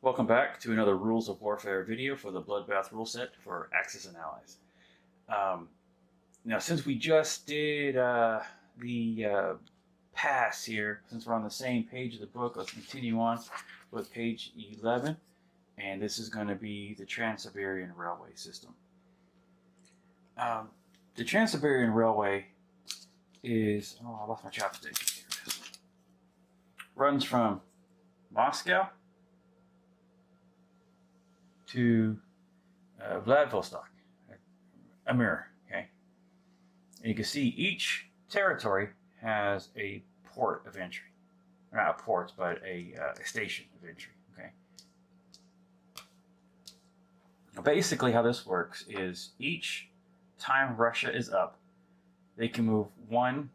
Welcome back to another Rules of Warfare video for the Bloodbath rule set for Axis and Allies. Now, since we just did the pass here, since we're on the same page of the book, let's continue on with page 11. And this is going to be the Trans-Siberian Railway system. The Trans-Siberian Railway is, I lost my chopstick. Here it is. Runs from Moscow to Vladivostok, a mirror, okay? And you can see each territory has a port of entry. Not a port, but a station of entry, okay? Now basically how this works is each time Russia is up, they can move one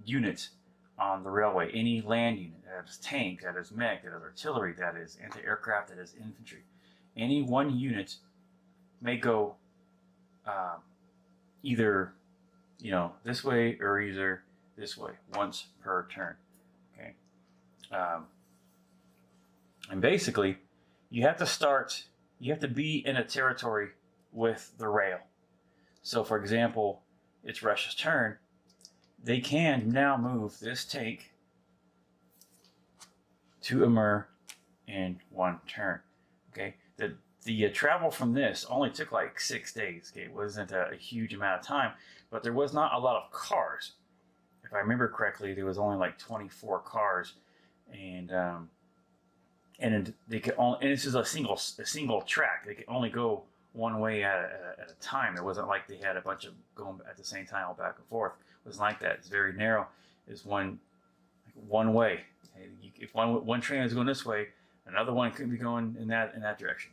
unit on the railway, any land unit, that is tank, that is mech, that is artillery, that is anti-aircraft, that is infantry. Any one unit may go either, this way or either this way, once per turn. Okay, and basically, you have to be in a territory with the rail. So, for example, it's Russia's turn. They can now move this tank to Amur in one turn. Okay, the travel from this only took like 6 days. Okay, it wasn't a huge amount of time, but there was not a lot of cars. If I remember correctly, there was only like 24 cars, and they could only, and this is a single track. They could only go one way at a time. It wasn't like they had a bunch of going at the same time all back and forth. It wasn't like that. It's very narrow. It's one way. If one train is going this way, another one could be going in that direction.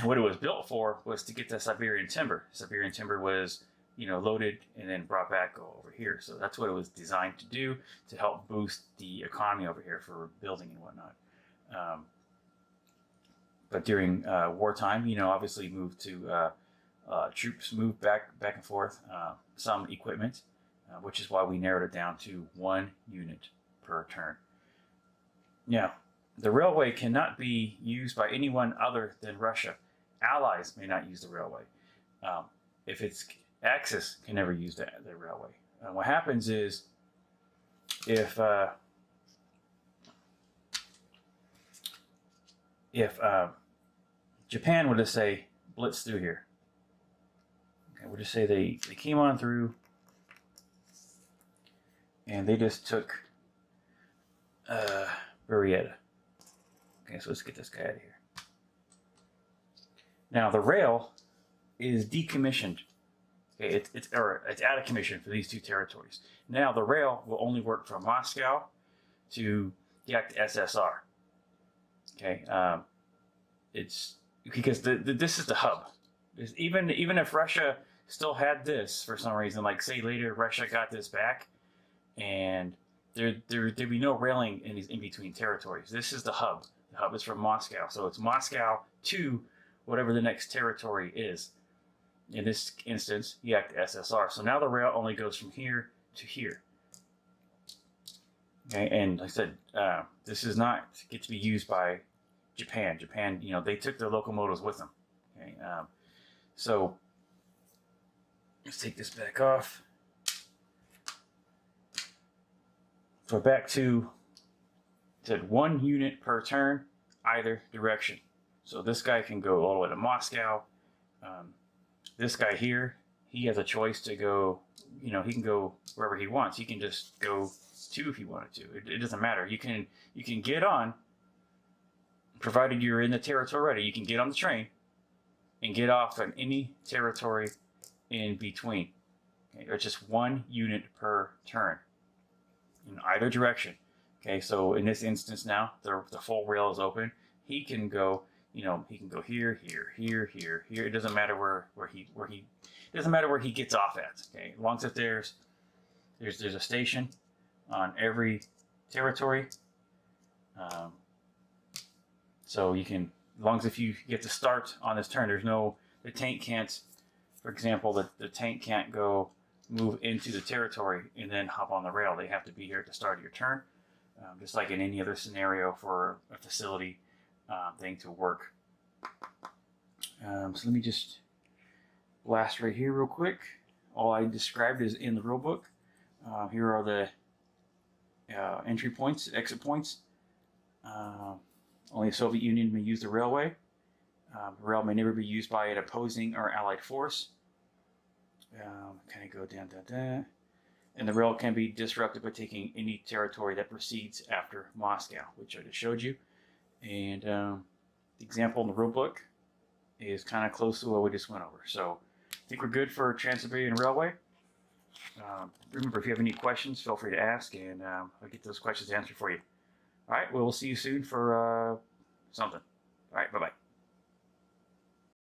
What it was built for was to get the Siberian timber. Siberian timber was loaded and then brought back over here. So that's what it was designed to do, to help boost the economy over here for building and whatnot. But during wartime, obviously troops moved back and forth, some equipment, which is why we narrowed it down to 1 unit per turn. Now, the railway cannot be used by anyone other than Russia. Allies may not use the railway. If it's Axis, can never use the railway. What happens is, if Japan would just say blitz through here. Okay, we'll just say they came on through and they just took Ruleset. Okay, so let's get this guy out of here. Now the rail is decommissioned. Okay, it's out of commission for these two territories. Now the rail will only work from Moscow to the SSR. Okay, it's because this is the hub. Even if Russia still had this for some reason, like say later Russia got this back, and there'd be no railing in these in between territories. This is the hub. The hub is from Moscow, so it's Moscow to whatever the next territory is. In this instance, SSR. So now the rail only goes from here to here. Okay, and like I said, this is not get to be used by Japan. Japan, they took their locomotives with them. Okay, so let's take this back off. So we're back to, said 1 unit per turn, either direction. So this guy can go all the way to Moscow. This guy here, he has a choice to go, he can go wherever he wants. He can just go 2 if he wanted to. It doesn't matter. You can get on, provided you're in the territory already, you can get on the train and get off on any territory in between. Okay, it's just 1 unit per turn in either direction. Okay, so in this instance now, the full rail is open. He can go, he can go here, here, here, here, here. It doesn't matter where he gets off at. Okay, as long as there's a station on every territory. So you can, as long as if you get to start on this turn, the tank can't, for example, the tank can't go move into the territory and then hop on the rail. They have to be here at the start of your turn. just like in any other scenario for a facility thing to work. So let me just blast right here real quick. All I described is in the rule book. Here are the entry points, exit points. Only the Soviet Union may use the railway. The rail may never be used by an opposing or allied force. Kind of go down. And the rail can be disrupted by taking any territory that proceeds after Moscow, which I just showed you. And the example in the rule book is kind of close to what we just went over. So I think we're good for Trans-Siberian Railway. Remember, if you have any questions, feel free to ask, and I'll get those questions answered for you. All right, well, we'll see you soon for something. All right, bye-bye.